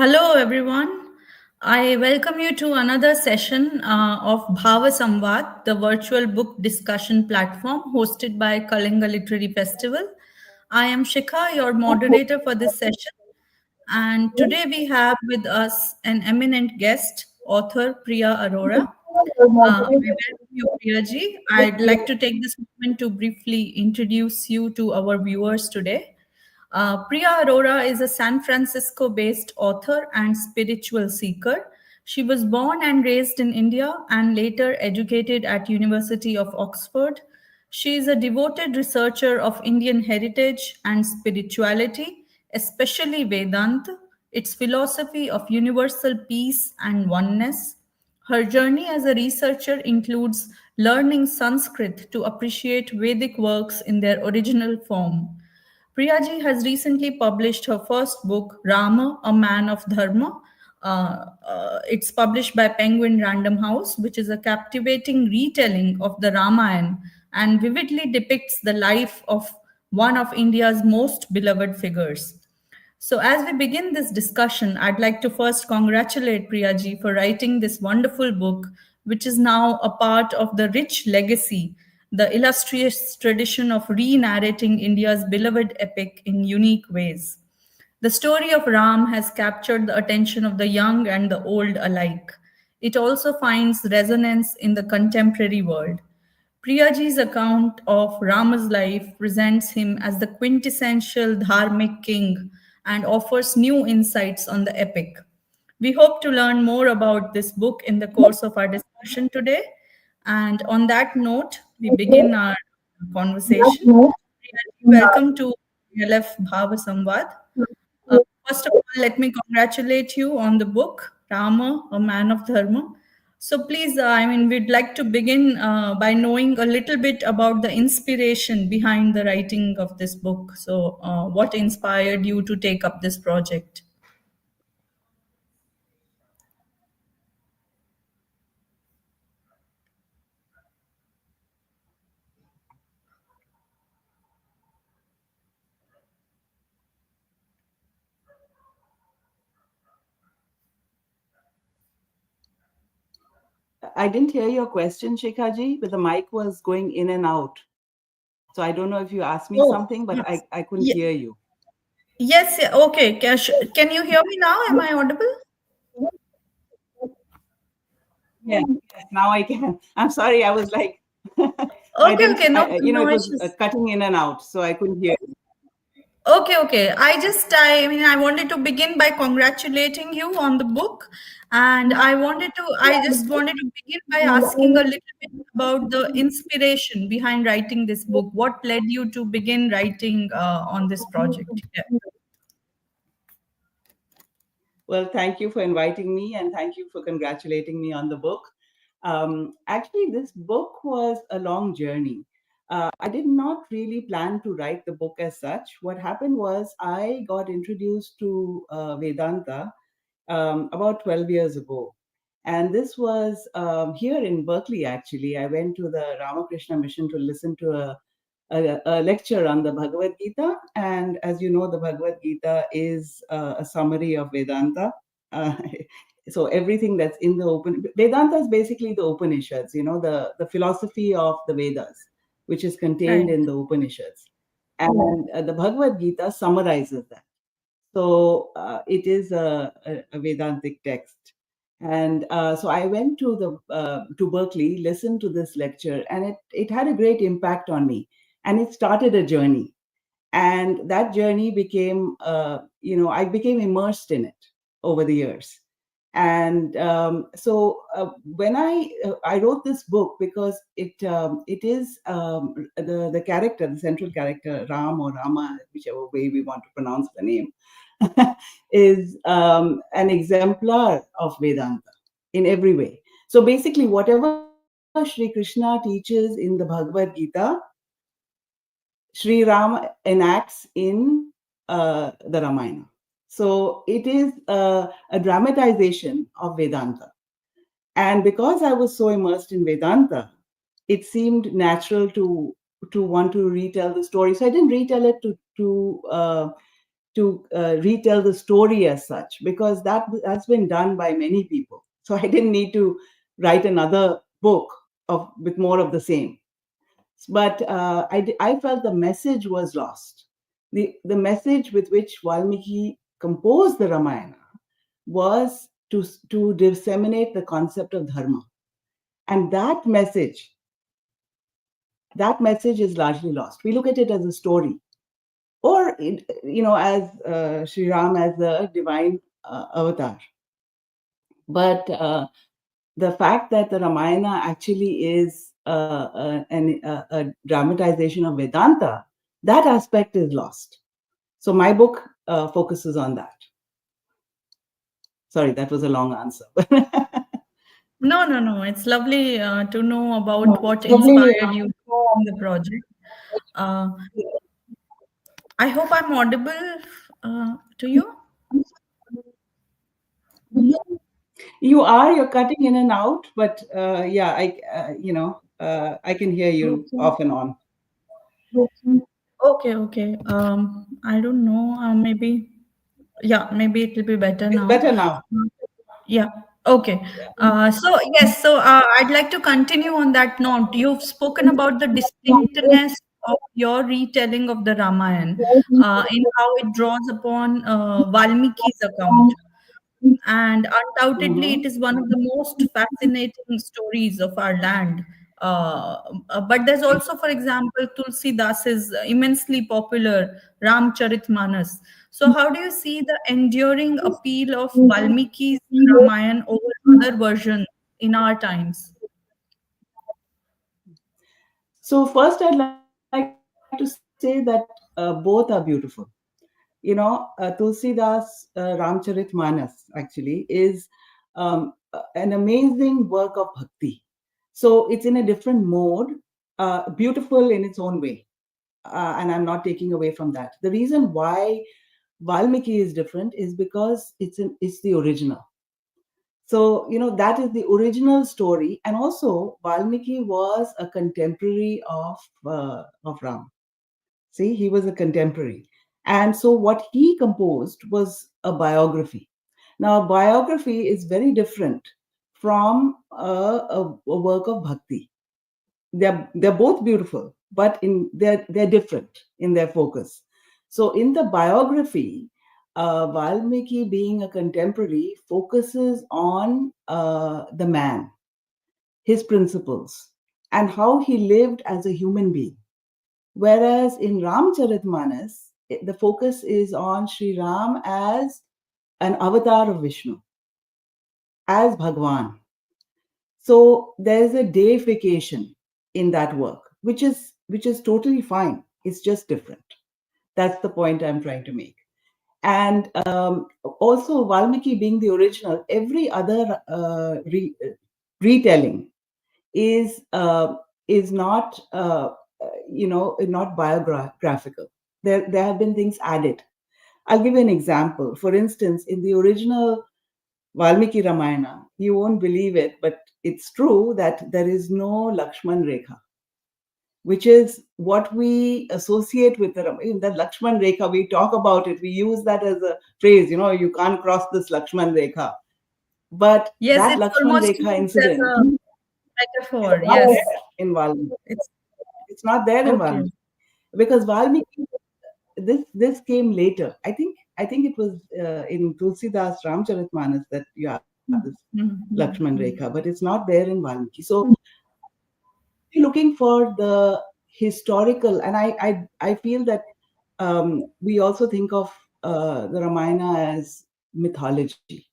Hello, everyone. I welcome you to another session of Bhava Samvad, the virtual book discussion platform hosted by Kalinga Literary Festival. I am Shikha, your moderator for this session, and today we have with us an eminent guest, author Priya Arora. I welcome you, Priya ji. I'd like to take this moment to briefly introduce you to our viewers today. Priya Arora is a San Francisco based author and spiritual seeker. She was born and raised in India and later educated at University of Oxford. She is a devoted researcher of Indian heritage and spirituality, especially Vedanta, its philosophy of universal peace and oneness. Her journey as a researcher includes learning Sanskrit to appreciate Vedic works in their original form. Priyaji has recently published her first book, Rama, A Man of Dharma. It's published by Penguin Random House, which is a captivating retelling of the Ramayana and vividly depicts the life of one of India's most beloved figures. So, as we begin this discussion, I'd like to first congratulate Priyaji for writing this wonderful book, which is now a part of the rich legacy, the illustrious tradition of re narrating India's beloved epic in unique ways. The story of Ram has captured the attention of the young and the old alike. It also finds resonance in the contemporary world. Priyaji's account of Rama's life presents him as the quintessential dharmic king and offers new insights on the epic. We hope to learn more about this book in the course of our discussion today. And on that note, we begin our conversation. Priyaji, welcome to LF Bhava Samvad. Uh, First of all, let me congratulate you on the book, Rama, A Man of Dharma. So please, we'd like to begin by knowing a little bit about the inspiration behind the writing of this book. So, what inspired you to take up this project? I didn't hear your question, Shikhaji, but the mic was going in and out. So I don't know if you asked me Oh, something, but yes. I couldn't Ye- hear you. Yes, yeah, okay. Can you hear me now? Am I audible? Yes, yes, now I can. I'm sorry, I was like, I Okay, didn't, okay, no, it no was issues. cutting in and out, so I couldn't hear you. Okay, okay. I wanted to begin by congratulating you on the book. And I just wanted to begin by asking a little bit about the inspiration behind writing this book. What led you to begin writing on this project? Yeah. Well, thank you for inviting me and thank you for congratulating me on the book. Actually, this book was a long journey. I did not really plan to write the book as such. What happened was I got introduced to Vedanta about 12 years ago. And this was here in Berkeley, actually. I went to the Ramakrishna Mission to listen to a lecture on the Bhagavad Gita. And as you know, the Bhagavad Gita is a summary of Vedanta. Uh, so everything that's in the Vedanta is basically the Upanishads, the philosophy of the Vedas, which is contained Right. in the Upanishads. And the Bhagavad Gita summarizes that. So it is a Vedantic text. And so I went to Berkeley, listened to this lecture, and it had a great impact on me. And it started a journey. And that journey became, I became immersed in it over the years. And so when I wrote this book because it is the character, the central character, Ram or Rama, whichever way we want to pronounce the name, is an exemplar of Vedanta in every way. So basically, whatever Sri Krishna teaches in the Bhagavad Gita, Sri Ram enacts in the Ramayana. So it is a dramatization of Vedanta. And because I was so immersed in Vedanta, it seemed natural to want to retell the story. So I didn't retell it to retell the story as such, because that's been done by many people. So I didn't need to write another book with more of the same. But I felt the message was lost. The message with which Valmiki composed the Ramayana was to disseminate the concept of dharma, and that message is largely lost. We look at it as a story, or as Sri Ram as the divine avatar. But the fact that the Ramayana actually is a dramatization of Vedanta, that aspect is lost. So my book focuses on that. Sorry, that was a long answer. No, no, no. It's lovely to know No, about what probably. inspired you in the project. Uh, I hope I'm audible to you. You're cutting in and out, but yeah, I can hear you off and on. Okay, okay. I don't know. Maybe, yeah, maybe it will be better It's now. better now. Yeah. Okay. So yes, so I'd like to continue on that note. You've spoken about the distinctness of your retelling of the Ramayana, in how it draws upon Valmiki's account. And undoubtedly, it Hmm. is one of the most fascinating stories of our land. But there's also, for example, Tulsi Das's immensely popular Ramcharitmanas. So, how do you see the enduring appeal of Valmiki's Ramayana over other versions in our times? So first, I'd like to say that both are beautiful. Tulsidas Ramcharitmanas actually is an amazing work of bhakti. So it's in a different mode, beautiful in its own way. And I'm not taking away from that. The reason why Valmiki is different is because it's the original. So, that is the original story. And also, Valmiki was a contemporary of Ram. See, he was a contemporary. And so what he composed was a biography. Now, a biography is very different from a work of bhakti. They're both beautiful, but they're different in their focus. So in the biography, Valmiki, being a contemporary, focuses on the man, his principles, and how he lived as a human being. Whereas in Ramcharitmanas, the focus is on Sri Ram as an avatar of Vishnu, as Bhagwan. So there's a deification in that work, which is totally fine. It's just different. That's the point I'm trying to make. And also, Valmiki being the original, every other retelling is uh, is not biographical. There have been things added. I'll give you an example. For instance, in the original Valmiki Ramayana, you won't believe it, but it's true that there is no Lakshman Rekha, which is what we associate with the Lakshman Rekha. We talk about it, we use that as a phrase, you can't cross this Lakshman Rekha. But Yes, that it's Lakshman almost Rekha used as incident a is metaphor. not Yes, there in Valmiki. it's It's not there in okay. Valmiki because Valmiki, this came later. I think it was in Tulsidas Ramcharitmanas that you have this Mhm, Lakshman mhm, Rekha, mhm. but it's not there in Valmiki. So if you're looking for the historical, and I feel that we also think of the Ramayana as mythology,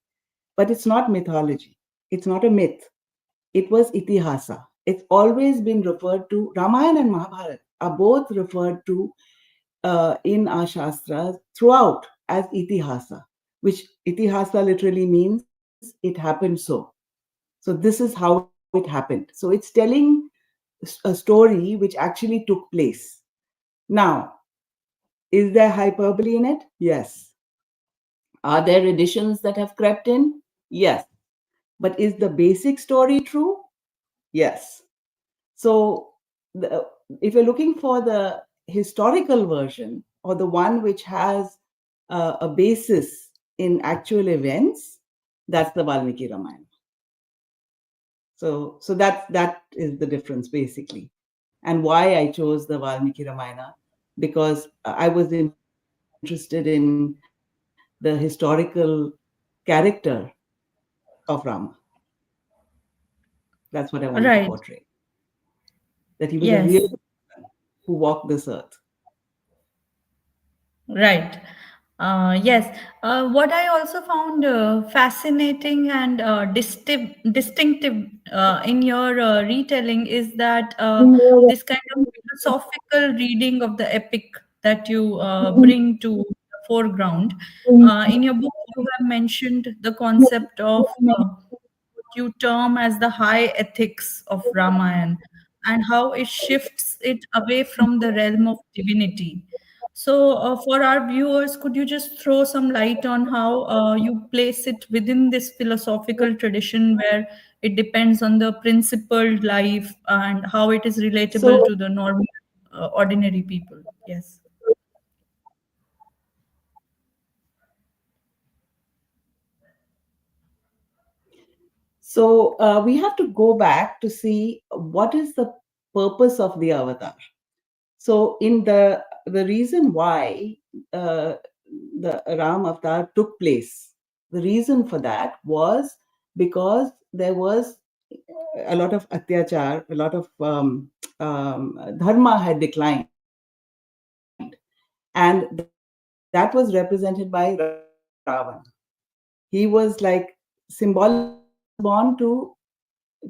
but it's not mythology. It's not a myth. It was itihasa. It's always been referred to. Ramayana and Mahabharata are both referred to in our shastras throughout as itihasa, which itihasa literally means it happened so. So this is how it happened. So it's telling a story which actually took place. Now, is there hyperbole in it? Yes. Are there additions that have crept in? Yes. But is the basic story true? Yes. So, if you're looking for the historical version or the one which has a basis in actual events, that's the Valmiki Ramayana. So that is the difference basically, and why I chose the Valmiki Ramayana, because I was interested in the historical character of Rama. That's what I wanted to Right. portray. That he was a real Yes. person who walked this earth. Right. Yes. What I also found fascinating and distinctive in your retelling is that this kind of philosophical reading of the epic that you bring to the foreground. In your book, you have mentioned the concept of what you term as the high ethics of Ramayana and how it shifts it away from the realm of divinity. So, for our viewers, could you just throw some light on how you place it within this philosophical tradition where it depends on the principled life and how it is relatable So to the normal, ordinary people? Yes. we have to go back to see what is the purpose of the avatar. So in the reason why uh, the Ram avatar took place, the reason for that was because there was a lot of atyachar, a lot of dharma had declined, and that was represented by Ravan. He was like symbolically born to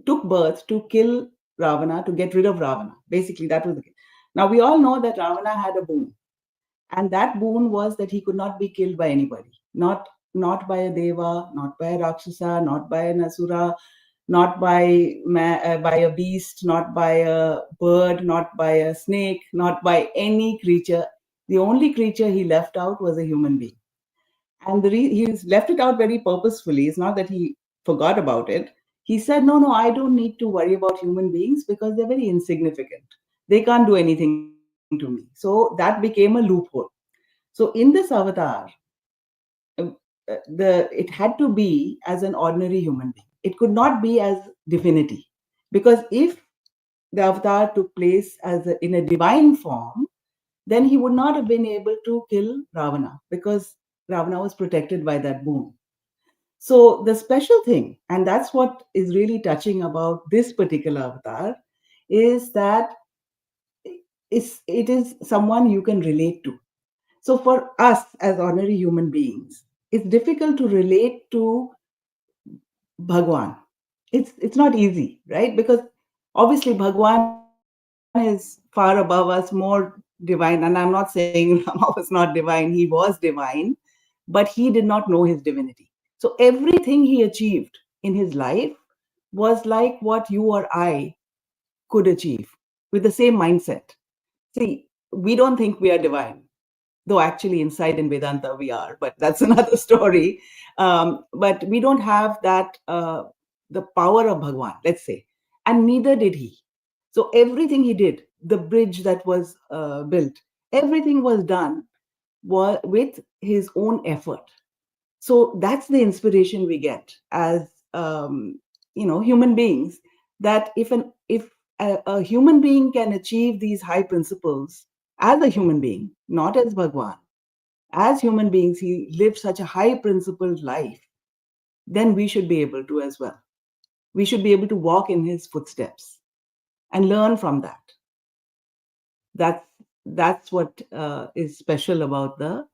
took birth to kill Ravana, to get rid of Ravana. Basically, that was the case. Now we all know that Ravana had a boon, and that boon was that he could not be killed by anybody, not by a deva, not by a rakshasa, not by an asura, not by a beast, not by a bird, not by a snake, not by any creature. The only creature he left out was a human being, and he's left it out very purposefully. It's not that he forgot about it. He said, no, I don't need to worry about human beings because they're very insignificant. They can't do anything to me. So that became a loophole. So in this avatar, uh, it had to be as an ordinary human being. It could not be as divinity, because if the avatar took place in a divine form, then he would not have been able to kill Ravana, because Ravana was protected by that boon. So the special thing, and that's what is really touching about this particular avatar, is that it is someone you can relate to. So for us as ordinary human beings, it's difficult to relate to Bhagwan. It's not easy, right? Because obviously Bhagwan is far above us, more divine. And I'm not saying Rama was not divine, he was divine, but he did not know his divinity. So everything he achieved in his life was like what you or I could achieve with the same mindset. See, we don't think we are divine, though actually inside in Vedanta we are, but that's another story. But we don't have that, the power of Bhagwan, let's say, and neither did he. So everything he did, the bridge that was built, everything was done with his own effort. So that's the inspiration we get as human beings. That if a human being can achieve these high principles as a human being, not as Bhagwan, as human beings, he lived such a high principled life, then we should be able to as well. We should be able to walk in his footsteps and learn from that. That's what is special about the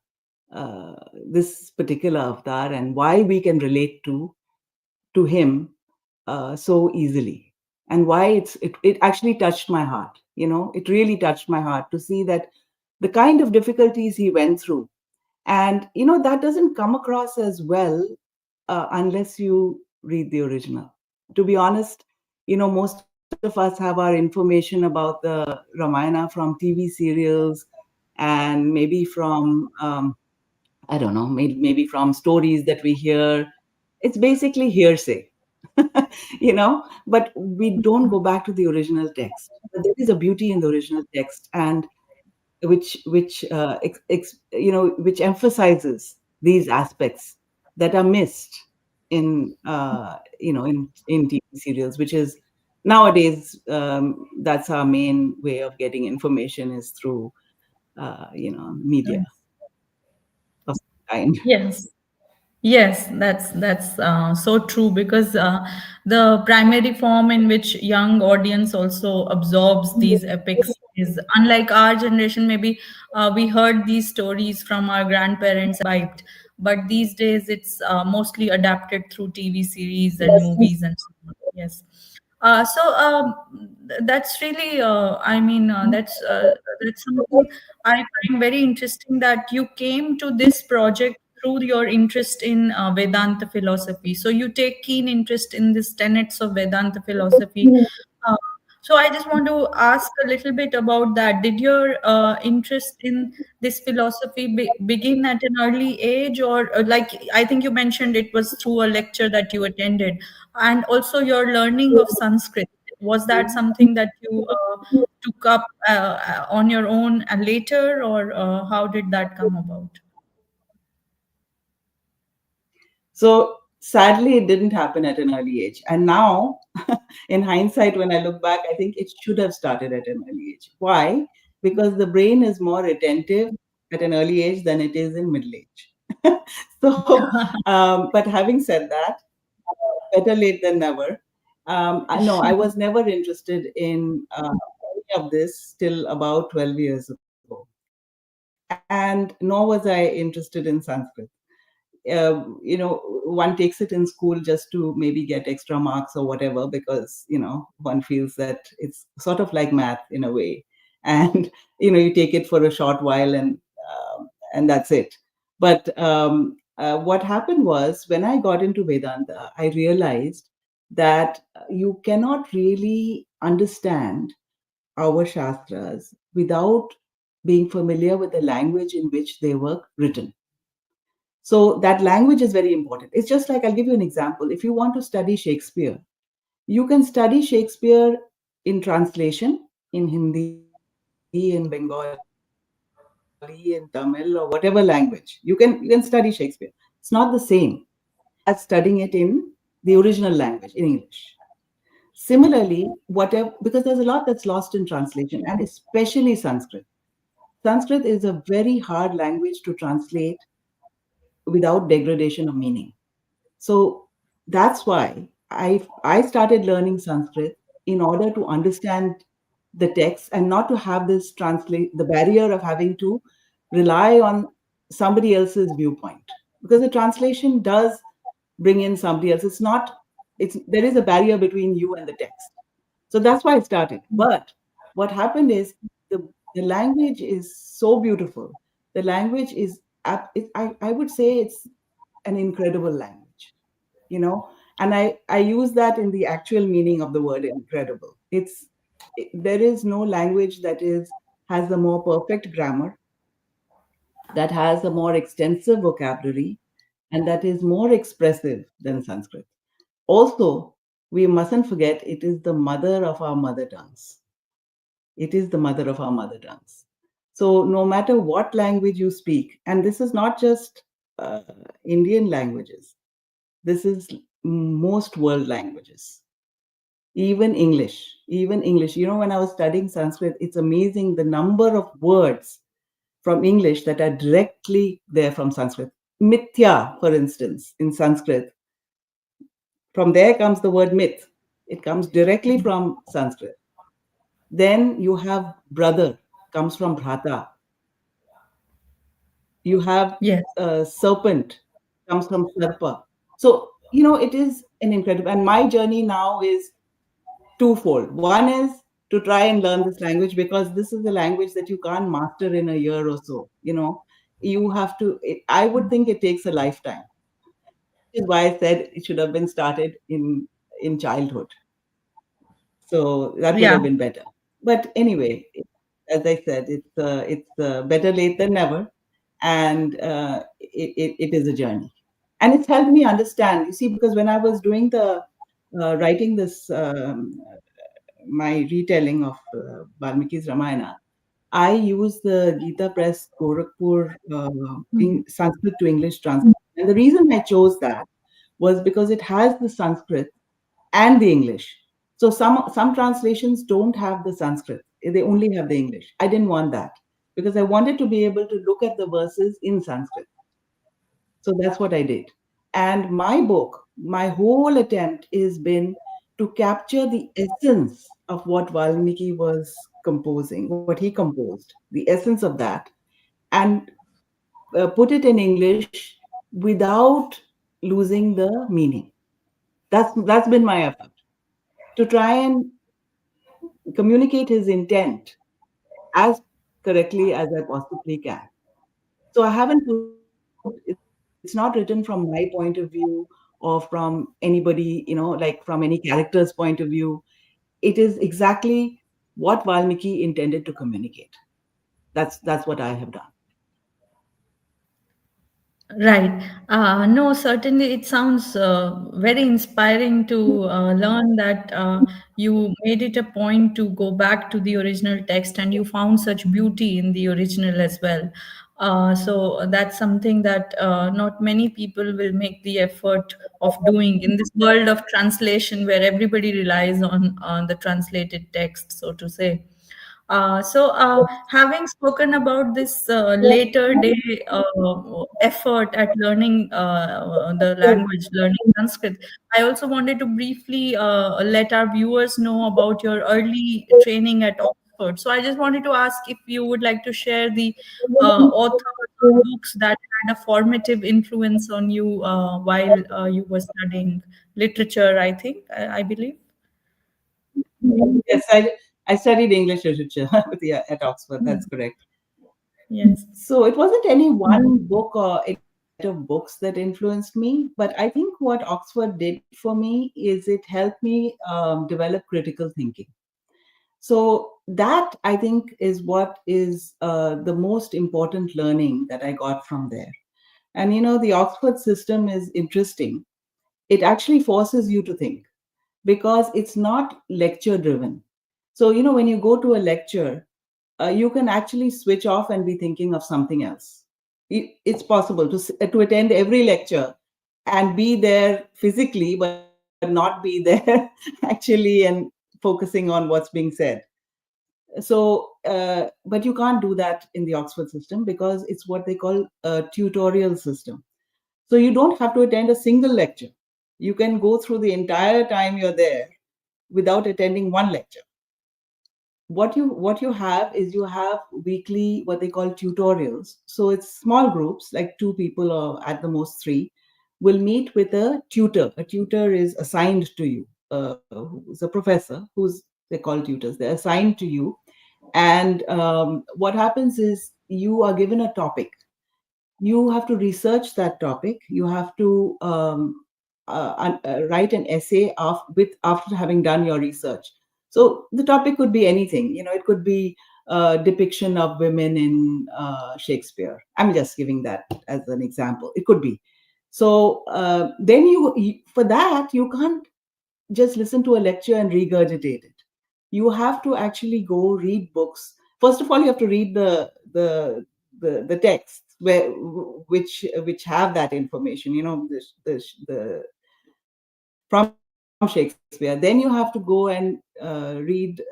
this particular avatar, and why we can relate to him so easily, and why it actually touched my heart. It really touched my heart to see that the kind of difficulties he went through. And that doesn't come across as well unless you read the original. To be honest, most of us have our information about the Ramayana from TV serials, and maybe from I don't know, maybe from stories that we hear. It's basically hearsay, but we don't go back to the original text. But there is a beauty in the original text. And which emphasizes these aspects that are missed in in TV serials, which is nowadays, that's our main way of getting information, is through media of some kind. Yes. Yes, that's so true because the primary form in which young audience also absorbs these epics is unlike our generation. Maybe we heard these stories from our grandparents imbibed, but these days it's mostly adapted through TV series and movies and so on. Yes. That's really, that's something I find very interesting that you came to this project through your interest in Vedanta philosophy. So you take keen interest in this tenets of Vedanta philosophy. Uh, so I just want to ask a little bit about that. Did your interest in this philosophy begin at an early age, or like I think you mentioned it was through a lecture that you attended, and also your learning of Sanskrit? Was that something that you took up on your own later, or how did that come about? So sadly, it didn't happen at an early age. And now, in hindsight, when I look back, I think it should have started at an early age. Why? Because the brain is more attentive at an early age than it is in middle age. So, but having said that, better late than never. I know I was never interested in any of this till about 12 years ago. And nor was I interested in Sanskrit. One takes it in school just to maybe get extra marks or whatever, because one feels that it's sort of like math in a way, and you take it for a short while, and that's it. But what happened was, when I got into Vedanta, I realized that you cannot really understand our shastras without being familiar with the language in which they were written. So that language is very important. It's just like, I'll give you an example. If you want to study Shakespeare, you can study Shakespeare in translation, in Hindi, in Bengali, in Tamil, or whatever language. You can study Shakespeare. It's not the same as studying it in the original language, in English. Similarly, whatever, because there's a lot that's lost in translation, and especially Sanskrit. Sanskrit is a very hard language to translate without degradation of meaning. So that's why I started learning Sanskrit, in order to understand the text, and not to have this translate the barrier of having to rely on somebody else's viewpoint, because the translation does bring in somebody else. It's there is a barrier between you and the text. So that's why I started. But what happened is, the language is so beautiful. The language is, I would say, it's an incredible language, you know and I use that in the actual meaning of the word incredible. There is no language that is has a more perfect grammar, that has a more extensive vocabulary, and that is more expressive than Sanskrit. Also, we mustn't forget, it is the mother of our mother tongues. It is the mother of our mother tongues. So no matter what language you speak, and this is not just uh, Indian languages, this is most world languages, even English. When I was studying Sanskrit, it's amazing the number of words from English that are directly there from Sanskrit. Mithya, for instance, in Sanskrit, from there comes the word myth. It comes directly from Sanskrit. Then you have brother, comes from bhrata. You have Yes. serpent, comes from sarpa. So it is an incredible, and my journey now is twofold. One is to try and learn this language, because this is a language that you can't master in a year or so. You have to. I would think it takes a lifetime. Which is why I said it should have been started in childhood. So that would Yeah. have been better. But anyway, as I said, it's better late than never, and it is a journey, and it's helped me understand. You see, because when I was doing the writing this my retelling of Valmiki's Ramayana, I use the Gita Press Gorakhpur Hmm. in Sanskrit to English translation. And the reason I chose that was because it has the Sanskrit and the English. So some translations don't have the Sanskrit; they only have the English. I didn't want that because I wanted to be able to look at the verses in Sanskrit. So that's what I did. And my book, my whole attempt has been to capture the essence of what Valmiki was composing, what he composed, the essence of that, and put it in English without losing the meaning. That's been my effort to try and communicate his intent as correctly as I possibly can. So I haven't put, it's not written from my point of view or from anybody, like from any character's point of view. It is exactly what Valmiki intended to communicate. That's what I have done. Right. No, certainly it sounds very inspiring to learn that you made it a point to go back to the original text and you found such beauty in the original as well. So that's something that not many people will make the effort of doing in this world of translation where everybody relies on the translated text, so to say. Having spoken about this later day effort at learning the language, learning Sanskrit, I also wanted to briefly let our viewers know about your early training at Oxford. So, I just wanted to ask if you would like to share the authors or books that had a formative influence on you while you were studying literature, I think, I believe. Yes, I studied English literature yeah, at Oxford. That's Hmm. correct. Yes. So it wasn't any one book or any set of books that influenced me, but I think what Oxford did for me is it helped me develop critical thinking. So that I think is what is the most important learning that I got from there. And the Oxford system is interesting. It actually forces you to think because it's not lecture driven. So, when you go to a lecture, you can actually switch off and be thinking of something else. It's possible to attend every lecture and be there physically, but not be there actually and focusing on what's being said. But you can't do that in the Oxford system because it's what they call a tutorial system. So you don't have to attend a single lecture. You can go through the entire time you're there without attending one lecture. What you have is you have weekly what they call tutorials. So it's small groups, like two people or at the most three, will meet with a tutor. A tutor is assigned to you. Who's a professor, who's they call tutors. They're assigned to you, and what happens is you are given a topic. You have to research that topic. You have to write an essay after having done your research. So the topic could be anything. It could be depiction of women in Shakespeare. I'm just giving that as an example. It could be. So then for that you can't just listen to a lecture and regurgitate it. You have to actually go read books. First of all, you have to read the texts which have that information. From Shakespeare. Then you have to go and read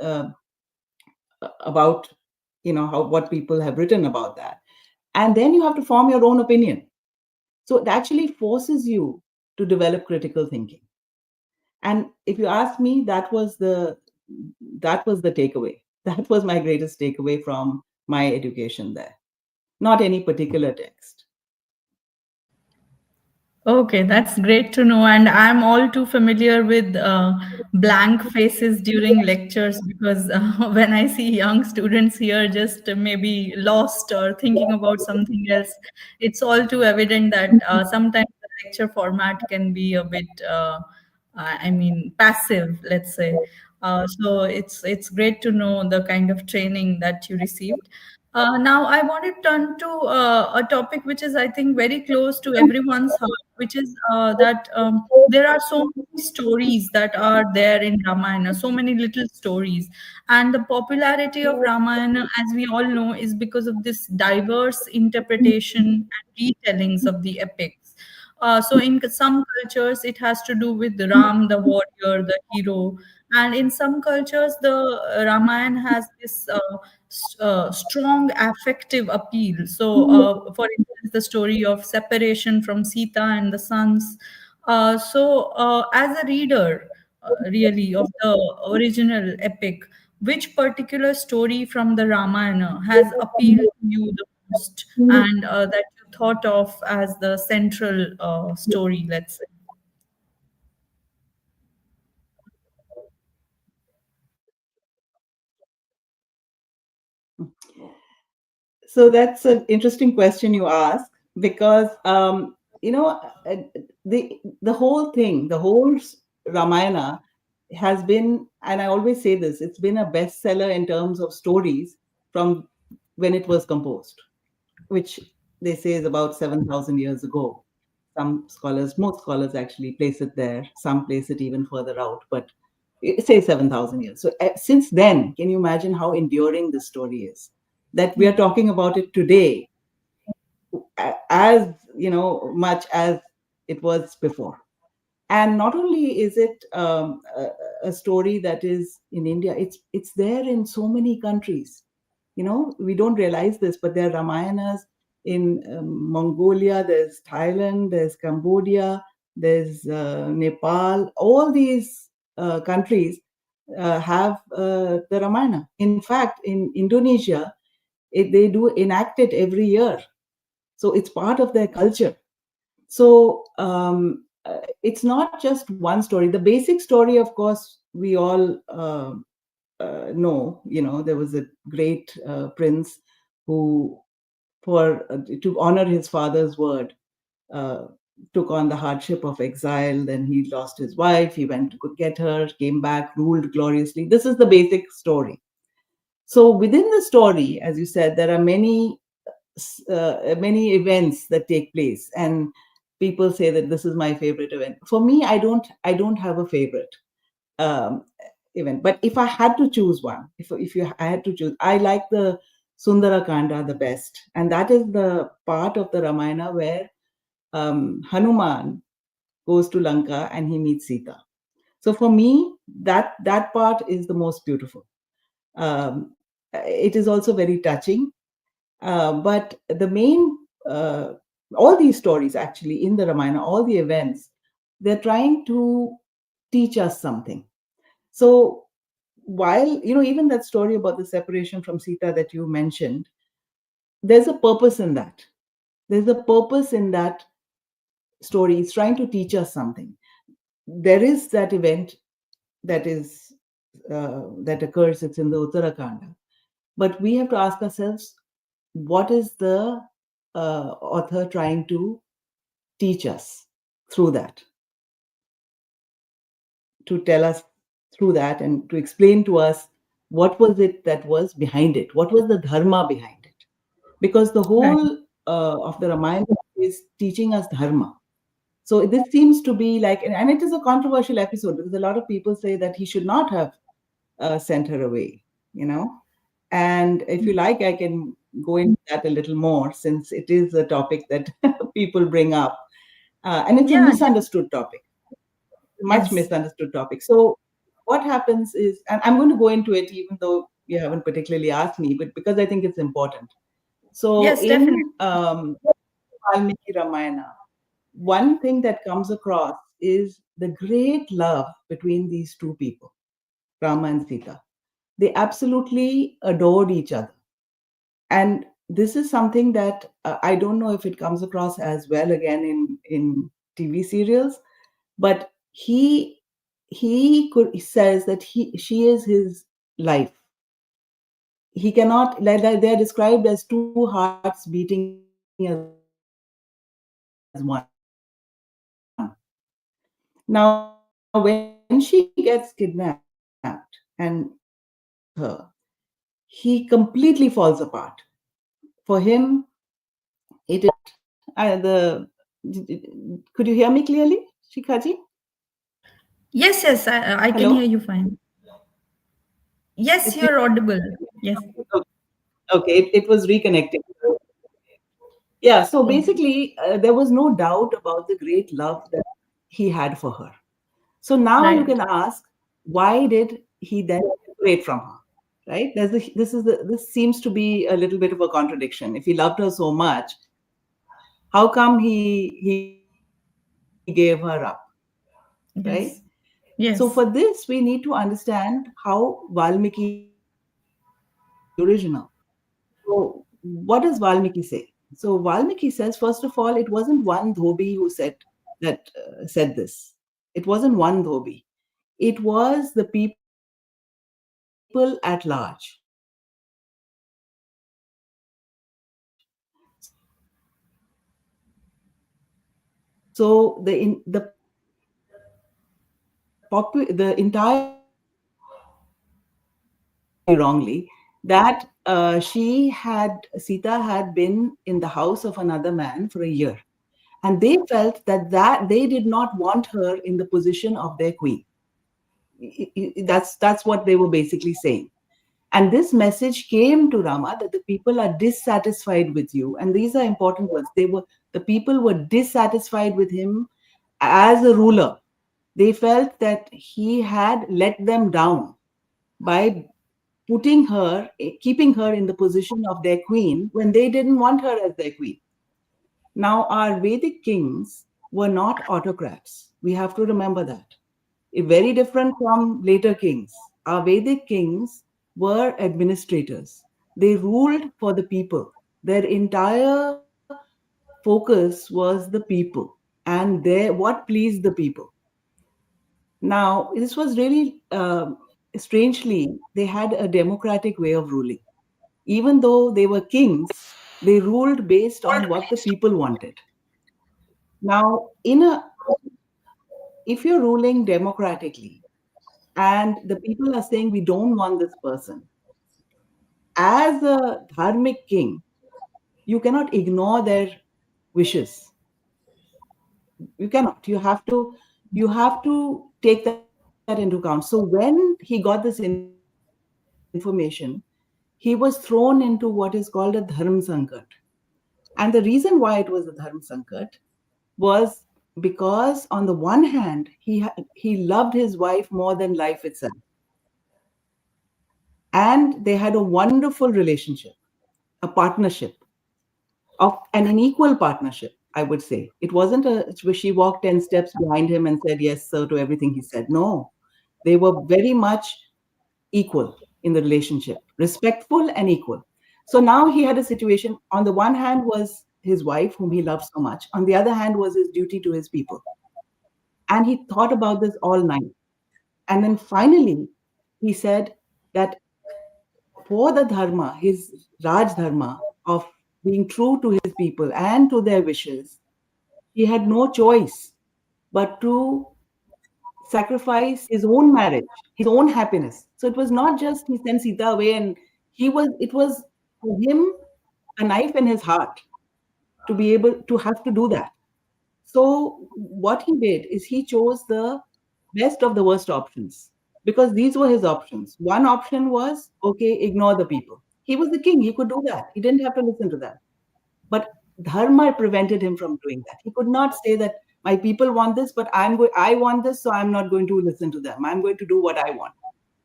about what people have written about that, and then you have to form your own opinion. So it actually forces you to develop critical thinking. And if you ask me, that was the takeaway. That was my greatest takeaway from my education there. Not any particular text. Okay, that's great to know. And I'm all too familiar with blank faces during lectures because when I see young students here just maybe lost or thinking about something else, it's all too evident that sometimes the lecture format can be a bit, I mean, passive, let's say. So it's great to know the kind of training that you received. Now, I want to turn to a topic which is, I think, very close to everyone's heart, which is that there are so many stories that are there in Ramayana, so many little stories. And the popularity of Ramayana, as we all know, is because of this diverse interpretation and retellings of the epics. So in some cultures, it has to do with Ram, the warrior, the hero, and in some cultures, the Ramayana has this strong affective appeal. So, for instance, the story of separation from Sita and the sons. As a reader, really, of the original epic, which particular story from the Ramayana has appealed to you the most, and that you thought of as the central story, let's say? So that's an interesting question you ask, because you know uh, the whole thing, the whole Ramayana has been, and I always say this, it's been a bestseller in terms of stories from when it was composed, which they say is about 7,000 years ago. Some scholars, most scholars actually place it there. Some place it even further out, but it say 7,000 years. So since then, can you imagine how enduring this story is? That we are Yeah. talking about it today, as much as it was before. And not only is it a story that is in India, it's there in so many countries. We don't realize this, but there are Ramayanas in Mongolia, there's Thailand, there's Cambodia, there's Nepal. All these countries have the Ramayana. In fact, in Indonesia, they do enact it every year. So it's part of their culture. So it's not just one story. The basic story, of course, we all know. There was a great prince who, for to honor his father's word, uh, took on the hardship of exile. Then he lost his wife. He went to get her, came back, ruled gloriously. This is the basic story. So within the story, as you said, there are many events that take place, and people say that this is my favorite event. For me, I don't have a favorite um, event. But if I had to choose one, I had to choose, I like the Sundara Kanda the best, and that is the part of the Ramayana where Hanuman goes to Lanka and he meets Sita. So for me, that part is the most beautiful. It is also very touching. But the main, uh, all these stories actually in the Ramayana, all the events, they're trying to teach us something. So while, even that story about the separation from Sita that you mentioned, there's a purpose in that. There's a purpose in that story. It's trying to teach us something. There is that event that is that occurs. It's in the Uttarakanda, but we have to ask ourselves, what is the author trying to teach us through that, to tell us through that, and to explain to us what was it that was behind it, what was the dharma behind it. Because the Right. whole of the Ramayana is teaching us dharma. So this seems to be like, and it is a controversial episode, because a lot of people say that he should not have sent her away, you know. And if you like, I can go into that a little more, since it is a topic that people bring up. And it's a Yeah. misunderstood topic, much Yes. misunderstood topic. So what happens is, and I'm going to go into it even though you haven't particularly asked me, but because I think it's important. So Yes, definitely. in Valmiki Ramayana, one thing that comes across is the great love between these two people, Rama and Sita. They absolutely adored each other. And this is something that I don't know if it comes across as well again in TV serials, but he says that he is his life. He cannot, like they're described as two hearts beating as one. Now, when she gets kidnapped and Hanuman goes to get her, he completely falls apart. For him, it is not the Could you hear me clearly, Shikhaji? Yes, yes, I can hear Hello? you fine. Yes, It's you're audible. Yes. okay. It was reconnecting. Yeah. So Okay. basically, there was no doubt about the great love that he had for her. So now you Right. can ask, why did he then separate from her? Right? This seems to be a little bit of a contradiction. If he loved her so much, how come he gave her up? Right? So for Yes. this, we need to Yes. understand how Valmiki original. So what does Valmiki say? So Valmiki says, first of all, it wasn't one dhobi who said this. It wasn't one dhobi. It was the people at large. So the entire wrongly that Sita had been in the house of another man for a year, and they felt that they did not want her in the position of their queen. That's what they were basically saying. And this message came to Rama that the people are dissatisfied with you, and these are important words. The people were dissatisfied with him as a ruler. They felt that he had let them down by keeping her in the position of their queen when they didn't want her as their queen. Now, our Vedic kings were not autocrats. We have to remember that. Very different from later kings. Our Vedic kings were administrators. They ruled for the people. Their entire focus was the people and what pleased the people. Now, this was really strangely, they had a democratic way of ruling. Even though they were kings, they ruled based on what the people wanted. Now, if you're ruling democratically and the people are saying we don't want this person, as a dharmic king, you cannot ignore their wishes. You cannot. You have to take that into account. So when he got this information, he was thrown into what is called a dharm sankat. And the reason why it was a dharm sankat was because on the one hand he loved his wife more than life itself, and they had a wonderful relationship, a partnership, of an equal partnership, I would say. It wasn't where she walked 10 steps behind him and said yes sir to everything he said. No, they were very much equal in the relationship, respectful and equal. So now he had a situation. On the one hand was his wife, whom he loved so much. On the other hand was his duty to his people. And he thought about this all night. And then finally, he said that for the dharma, his Raj dharma of being true to his people and to their wishes, he had no choice but to sacrifice his own marriage, his own happiness. So it was not just he sent Sita away and it was for him a knife in his heart to be able to have to do that. So what he did is he chose the best of the worst options because these were his options. One option was, okay, ignore the people. He was the king. He could do that. He didn't have to listen to that. But dharma prevented him from doing that. He could not say that my people want this, but I want this, so I'm not going to listen to them. I'm going to do what I want.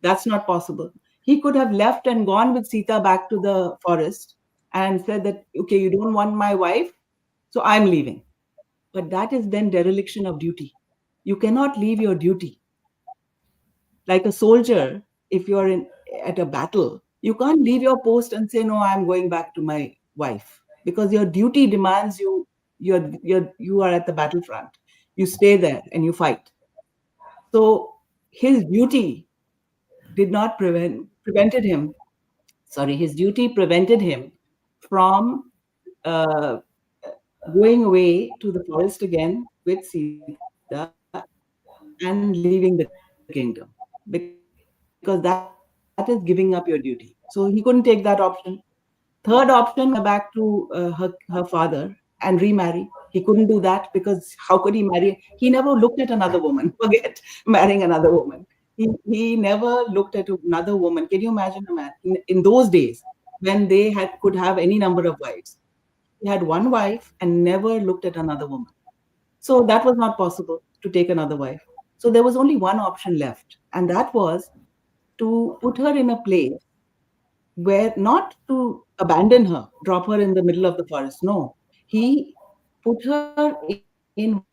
That's not possible. He could have left and gone with Sita back to the forest and said that, okay, you don't want my wife, so I'm leaving. But that is then dereliction of duty. You cannot leave your duty. Like a soldier, if you're in at a battle, you can't leave your post and say, no, I'm going back to my wife, because your duty demands you are at the battlefront. You stay there and you fight. So his duty did not prevented him. Sorry, his duty prevented him from uh, going away to the forest again with Sita and leaving the kingdom, because that is giving up your duty. So he couldn't take that option. Third option was to send Sita back to her father, and remarry. He couldn't do that because how could he marry? He never looked at another woman. Forget marrying another woman. He never looked at another woman. Can you imagine a man in those days when they could have any number of wives? He had one wife and never looked at another woman. So that was not possible to take another wife. So there was only one option left, and that was to put her in a place where not to abandon her, drop her in the middle of the forest. No, he put her in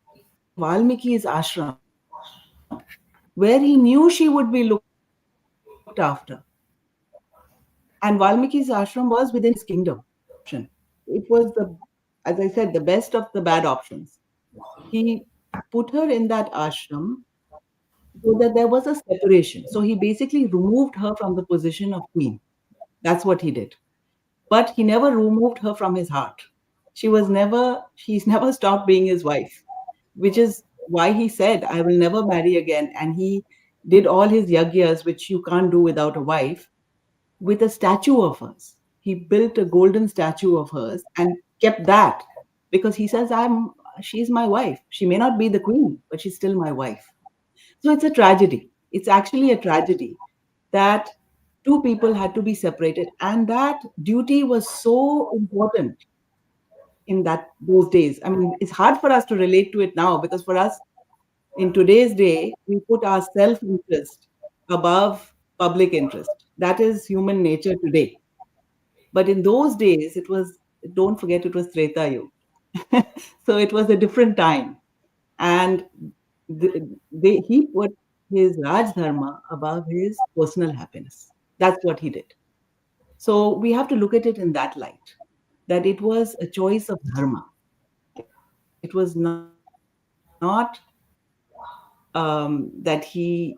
Valmiki's ashram, where he knew she would be looked after. And Valmiki's ashram was within his kingdom. It was the, as I said, the best of the bad options. He put her in that ashram so that there was a separation. So he basically removed her from the position of queen. That's what he did. But he never removed her from his heart. She's never stopped being his wife, which is why he said, I will never marry again. And he did all his yagyas, which you can't do without a wife, with a statue of hers. He built a golden statue of hers and kept that because he says, she's my wife. She may not be the queen, but she's still my wife. So it's a tragedy. It's actually a tragedy that two people had to be separated. And that duty was so important in those days. I mean, it's hard for us to relate to it now because for us, in today's day, we put our self interest above public interest. That is human nature today. But in those days, don't forget, it was Treta Yuga. So it was a different time. And he put his Raj Dharma above his personal happiness. That's what he did. So we have to look at it in that light, that it was a choice of dharma. It was not that he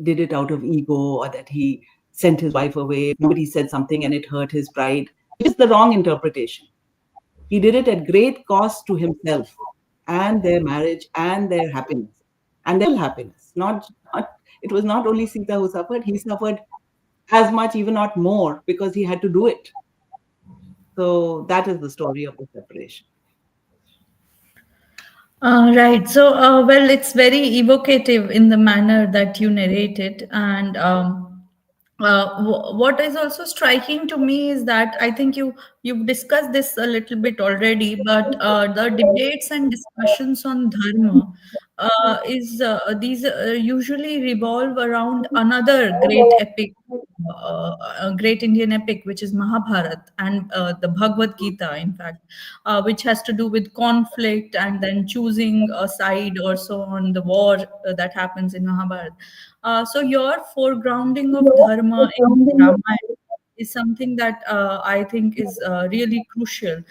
did it out of ego or that he sent his wife away because somebody said something and it hurt his pride, which is the wrong interpretation. He did it at great cost to himself and their marriage and their happiness and their full happiness. Not it was not only Sita who suffered, he suffered as much, even not more, because he had to do it. So that is the story of the separation. Right. So, well, it's very evocative in the manner that you narrate it. And what is also striking to me is that I think you've discussed this a little bit already, but the debates and discussions on dharma is these usually revolve around another great epic, a great Indian epic, which is Mahabharat and the Bhagavad Gita, in fact, which has to do with conflict and then choosing a side or so on the war that happens in Mahabharat. So your foregrounding of dharma in Ramayana is something that I think is really crucial.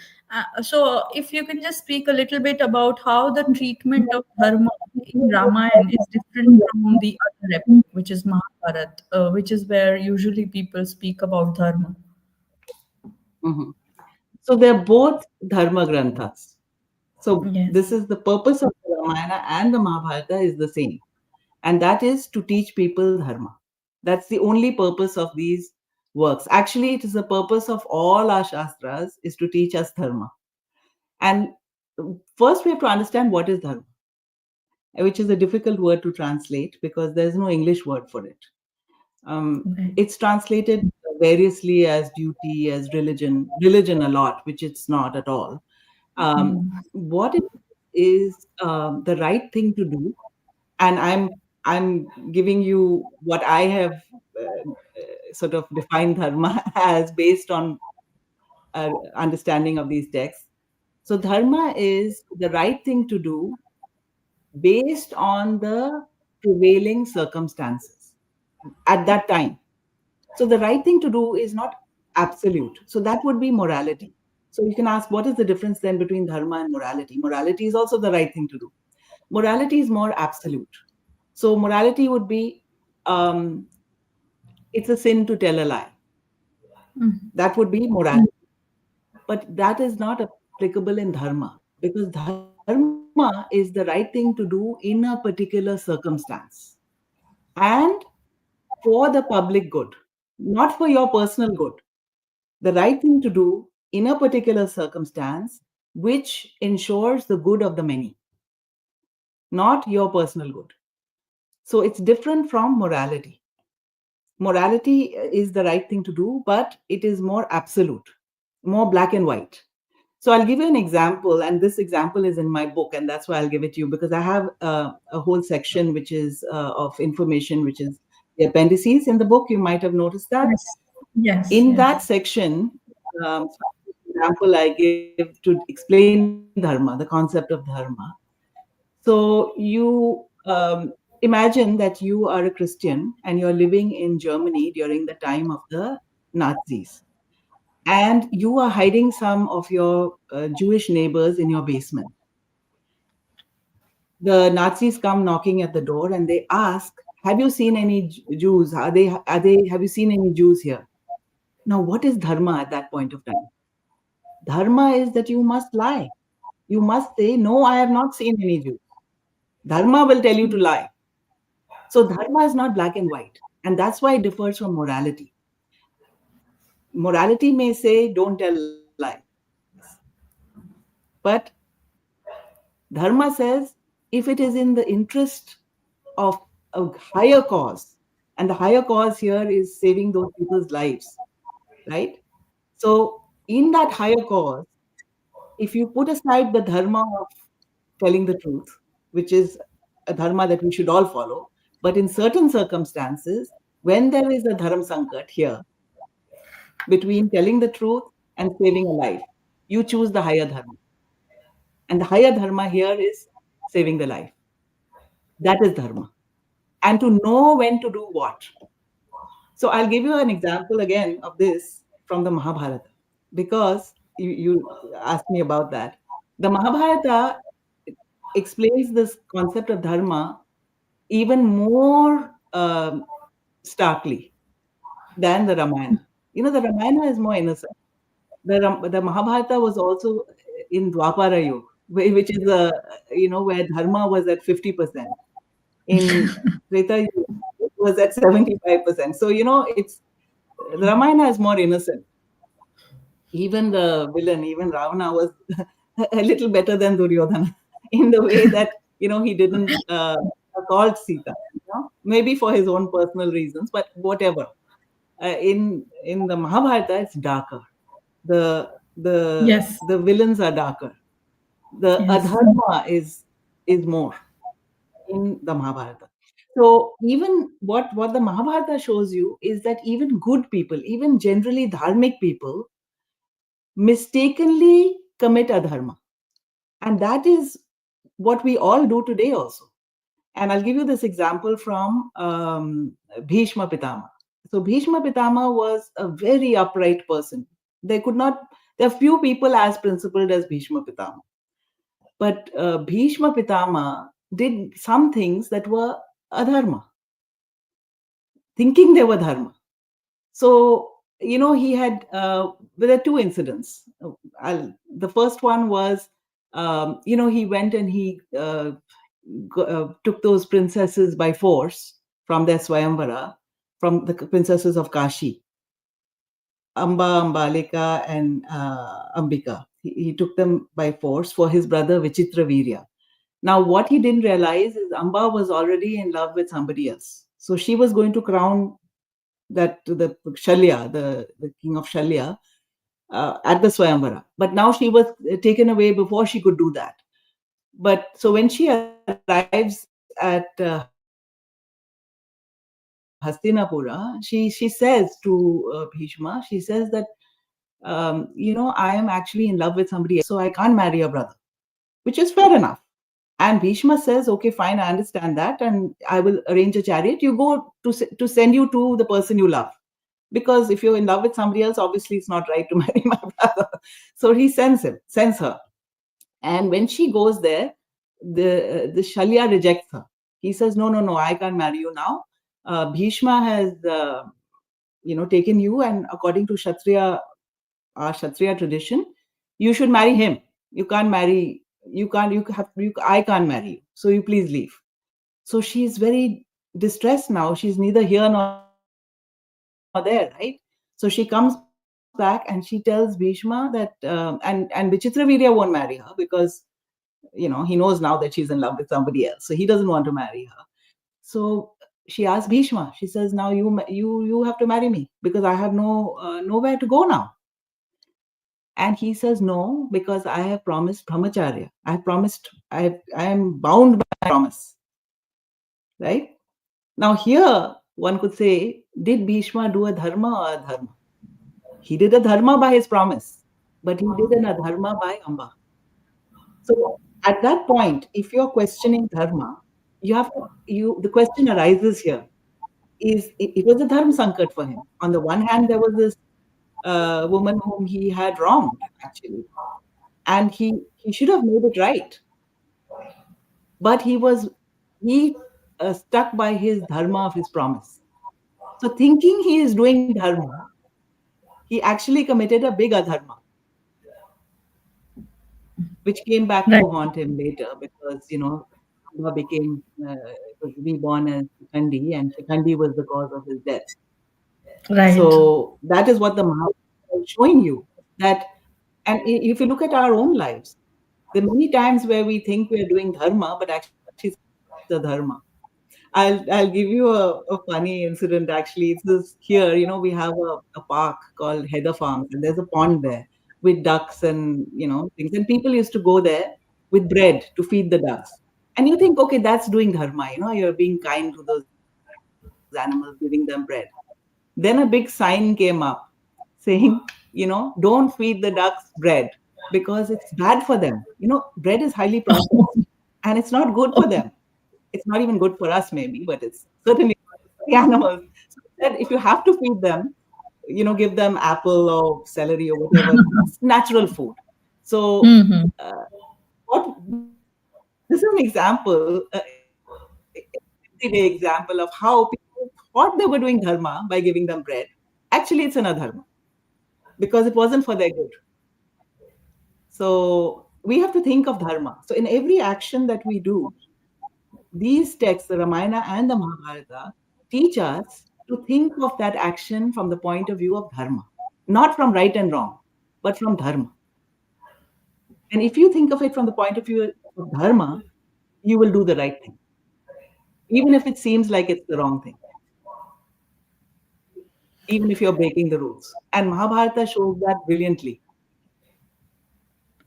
So, if you can just speak a little bit about how the treatment of dharma in Ramayana is different from the other epic, which is Mahabharat, which is where usually people speak about dharma. Mhm. So they're both dharma granthas. So this Yes. is the purpose of the Ramayana and the Mahabharata is the same, and that is to teach people dharma. That's the only purpose of these works. Actually, it is the purpose of all our shastras is to teach us dharma. And first, we have to understand what is dharma, which is a difficult word to translate because there's no English word for it. Right. It's translated variously as duty, as religion a lot, which it's not at all. What it is the right thing to do, and I'm giving you what I have sort of defined dharma as based on understanding of these texts. So dharma is the right thing to do based on the prevailing circumstances at that time. So the right thing to do is not absolute. So that would be morality. So you can ask, what is the difference then between dharma and morality? Morality is also the right thing to do. Morality is more absolute. So morality would be, um, it's a sin to tell a lie. That would be morality. But that is not applicable in dharma because dharma is the right thing to do in a particular circumstance and for the public good, not for your personal good. The right thing to do in a particular circumstance which ensures the good of the many, not your personal good. So it's different from morality. Morality is the right thing to do, but it is more absolute, more black and white. So I'll give you an example, and this example is in my book, and that's why I'll give it to you, because I have a whole section which is of information, which is the appendices in the book. You might have noticed that. Yes. Yes. In Yes. that section, example I give to explain dharma, the concept of dharma. So imagine that you are a Christian and you're living in Germany during the time of the Nazis, and you are hiding some of your Jewish neighbors in your basement. The Nazis come knocking at the door and they ask, "Have you seen any Jews? Have you seen any Jews here?" Now, what is dharma at that point of time? Dharma is that you must lie. You must say, "No, I have not seen any Jews." Dharma will tell you to lie. So, dharma is not black and white. And that's why it differs from morality. Morality may say, "Don't tell lies." But dharma says, if it is in the interest of a higher cause, and the higher cause here is saving those people's lives, right? So, in that higher cause, if you put aside the dharma of telling the truth, which is a dharma that we should all follow, but in certain circumstances, when there is a dharam sankat here between telling the truth and saving a life, you choose the higher dharma. And the higher dharma here is saving the life. That is dharma. And to know when to do what. So I'll give you an example again of this from the Mahabharata, because you asked me about that. The Mahabharata explains this concept of dharma even more starkly than the Ramayana. The Ramayana is more innocent. The Mahabharata was also in Dwapara Yuga, which is where dharma was at 50%. In Treta Yuga, it was at 75%. So it's the Ramayana is more innocent. Even the villain, even Ravana, was a little better than Duryodhana in the way that he didn't assault Sita. Maybe for his own personal reasons, but whatever. In the Mahabharata, it's darker. The the Yes. the villains are darker. The Yes. adharma is more in the Mahabharata. So even what the Mahabharata shows you is that even good people, even generally dharmic people, mistakenly commit adharma. And that is what we all do today also. And I'll give you this example from Bhishma Pitama. So Bhishma Pitama was a very upright person. There are few people as principled as Bhishma Pitama. But Bhishma Pitama did some things that were adharma, thinking they were dharma. So, he had, there are two incidents. The first one was, he went and he took those princesses by force from their Swayamvara, from the princesses of Kashi, Amba, Ambalika, and Ambika. He took them by force for his brother Vichitra Virya. Now, what he didn't realize is Amba was already in love with somebody else. So she was going to crown that to the Shalya, the king of Shalya, at the Swayamvara. But now she was taken away before she could do that. But so when she arrives at Hastinapura, she says to Bhishma, she says that, I am actually in love with somebody else, so I can't marry your brother, which is fair enough. And Bhishma says, okay, fine, I understand that, and I will arrange a chariot. You go to send you to the person you love. Because if you're in love with somebody else, obviously it's not right to marry my brother. So he sends her. And when she goes there, the Shalya rejects her. He says, no, no, no, I can't marry you now. Bhishma has, taken you, and according to our Kshatriya tradition, you should marry him. You can't marry, I can't marry you. So you please leave. So she's very distressed now. She's neither here nor there, right? So she comes back to Dwarka, back and she tells Bhishma that, and Vichitravirya won't marry her because, he knows now that she's in love with somebody else, so he doesn't want to marry her. So she asks Bhishma. She says, "Now you have to marry me because I have nowhere to go now." And he says, "No, because I have promised brahmacharya. I have promised. I am bound by promise." Right now, here one could say, did Bhishma do a dharma or a dharma? He did a dharma by his promise, but he did an adharma by Amba. So at that point, if you're questioning dharma, the question arises here is it was a dharma sankat for him. On the one hand, there was this woman whom he had wronged actually, and he should have made it right, but he stuck by his dharma of his promise. So thinking he is doing dharma, he actually committed a big adharma, which came back Right. to haunt him later because Amba was reborn as Shikhandi, and Shikhandi was the cause of his death. Right. So that is what the Mahabharata is showing you. That, and if you look at our own lives, there are many times where we think we are doing dharma, but actually it's a dharma. I'll give you a funny incident. Actually, it's this here. We have a park called Heather Farms, and there's a pond there with ducks and things. And people used to go there with bread to feed the ducks. And you think, okay, that's doing dharma. You're being kind to those animals, giving them bread. Then a big sign came up saying, don't feed the ducks bread because it's bad for them. Bread is highly processed and it's not good for them. It's not even good for us, maybe, but it's certainly not good for the animals. So that if you have to feed them, give them apple or celery or whatever, it's natural food. So, Hmm. this is an example, everyday example of how people thought they were doing dharma by giving them bread. Actually, it's an adharma because it wasn't for their good. So we have to think of dharma. So in every action that we do, these texts, the Ramayana and the Mahabharata, teach us to think of that action from the point of view of dharma, not from right and wrong, but from dharma. And if you think of it from the point of view of dharma, you will do the right thing, even if it seems like it's the wrong thing, even if you're breaking the rules. And Mahabharata shows that brilliantly.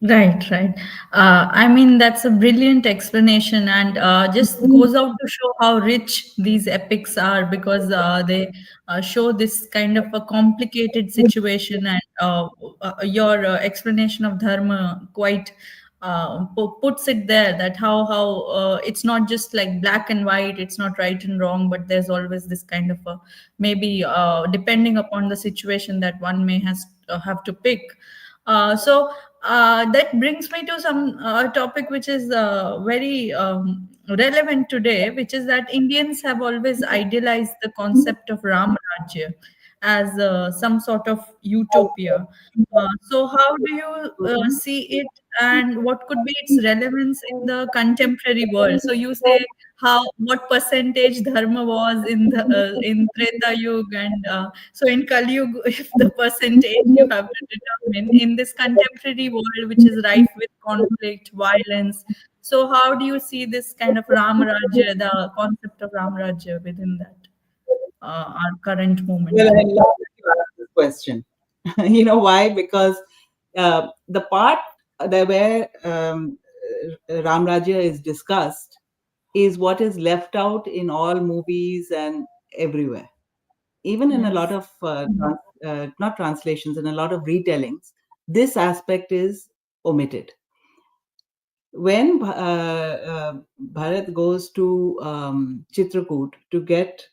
Right, right. I mean, that's a brilliant explanation, and just goes out to show how rich these epics are because they show this kind of a complicated situation, and your explanation of dharma quite puts it there that how it's not just like black and white, it's not right and wrong, but there's always this kind of a maybe depending upon the situation that one may has have to pick. That brings me to some topic which is very relevant today, which is that Indians have always idealized the concept of Ram Rajya as some sort of utopia. So, how do you see it, and what could be its relevance in the contemporary world? So, you say how what percentage dharma was in Treta Yuga, and so in Kali Yuga, if the percentage you have to determine in this contemporary world, which is rife with conflict, violence. So, how do you see this kind of Ram Rajya, the concept of Ram Rajya within that our current Well, moment? I love that you asked this question. You know why? Because the part that where Ram Rajya is discussed is what is left out in all movies and everywhere. Even in a lot Yes. of not translations, in a lot of retellings, this aspect is omitted. When Bharat goes to Chitrakoot to get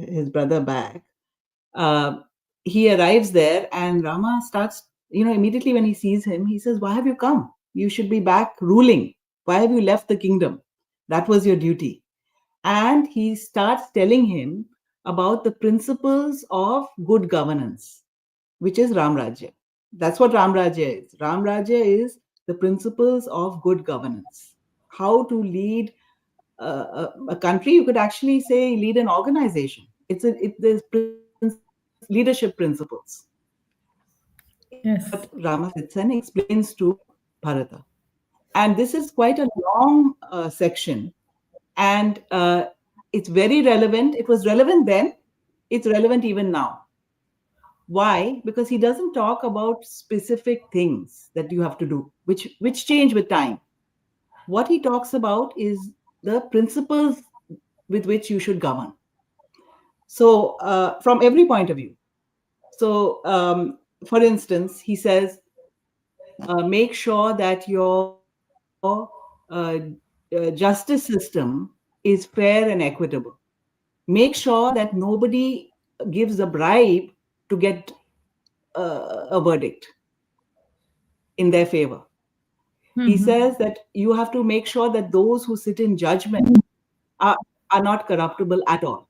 his brother back, uh, he arrives there and Rama starts, immediately when he sees him, he says, "Why have you come? You should be back ruling. Why have you left the kingdom? That was your duty." And he starts telling him about the principles of good governance, which is Ram Rajya. That's what Ram Rajya is. Ram Rajya is the principles of good governance. How to lead a country, you could actually say lead an organization. There's leadership principles. Yes. what Rama sits and explains to Bharata. And this is quite a long section. And it's very relevant. It was relevant then, it's relevant even now. Why? Because he doesn't talk about specific things that you have to do, which change with time. What he talks about is the principles with which you should govern. So, from every point of view. So, for instance, he says, make sure that your justice system is fair and equitable. Make sure that nobody gives a bribe to get a verdict in their favor. He Mm-hmm. says that you have to make sure that those who sit in judgment are, are not corruptible at all.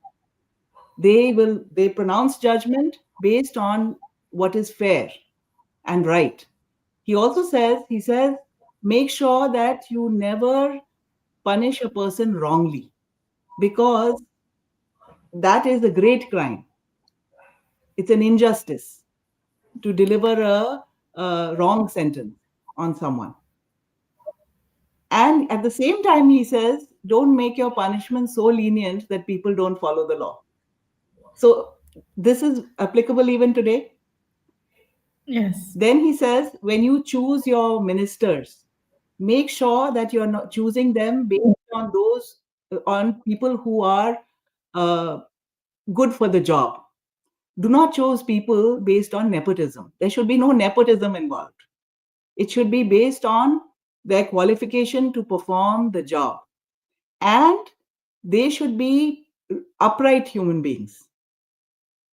They pronounce judgment based on what is fair and right. He says, make sure that you never punish a person wrongly, because that is a great crime. It's an injustice to deliver a wrong sentence on someone. And at the same time, he says, don't make your punishment so lenient that people don't follow the law. So this is applicable even today. Yes. Then he says, when you choose your ministers, make sure that you're not choosing them based on on people who are uh, good for the job. Do not choose people based on nepotism. There should be no nepotism involved. It should be based on their qualification to perform the job. And they should be upright human beings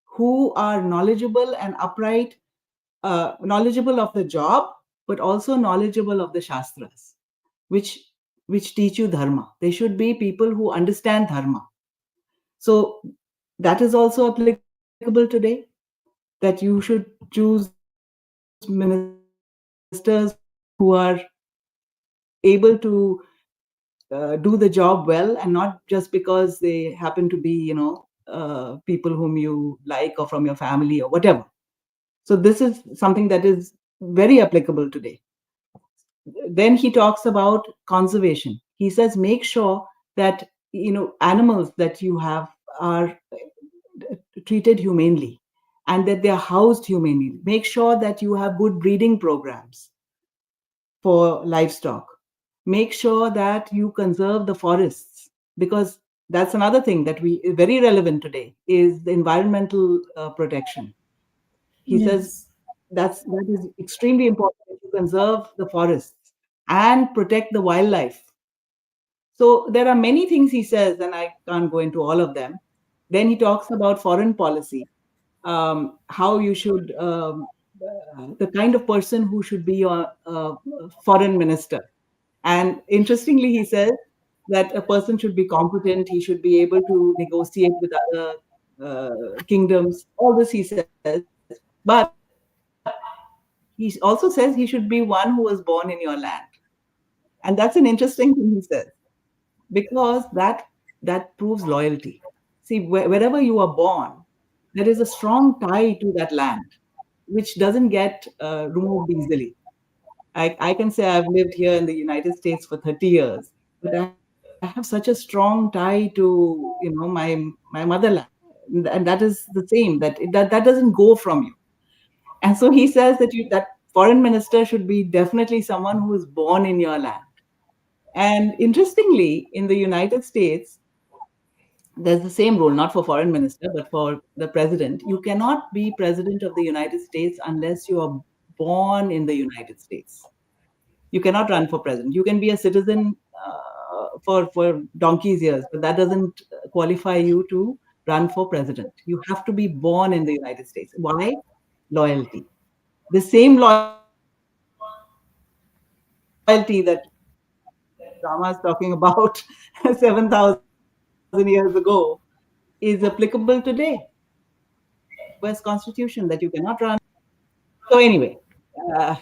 who are knowledgeable and upright, knowledgeable of the job, but also knowledgeable of the Shastras, which, which teach you Dharma. They should be people who understand Dharma. So that is also applicable today, that you should choose ministers who are able to do the job well, and not just because they happen to be, people whom you like or from your family or whatever. So this is something that is very applicable today. Then he talks about conservation. He says, make sure that animals that you have are treated humanely, and that they are housed humanely. Make sure that you have good breeding programs for livestock. Make sure that you conserve the forests, because that's another thing that we very relevant today is the environmental protection. He says Yes. that is extremely important, that you conserve the forests and protect the wildlife. So there are many things he says, and I can't go into all of them. Then he talks about foreign policy, how you should, the kind of person who should be your foreign minister. And interestingly, he says that a person should be competent, he should be able to negotiate with other kingdoms, all this he says. But he also says he should be one who was born in your land. And that's an interesting thing he says, because that proves loyalty. See, wherever you are born, there is a strong tie to that land, which doesn't get removed easily. I can say I've lived here in the United States for 30 years, but I have such a strong tie to my motherland, and that is the same, that doesn't go from you. And so he says that foreign minister should be definitely someone who is born in your land. And interestingly, in the United States, there's the same rule, not for foreign minister, but for the president. You cannot be president of the United States unless you are born in the United States. You cannot run for president. You can be a citizen for donkey's years, but that doesn't qualify you to run for president. You have to be born in the United States. Why? Loyalty. The same loyalty that Rama is talking about 7,000 years ago is applicable today. That's in the US Constitution, that you cannot run. So anyway, uh,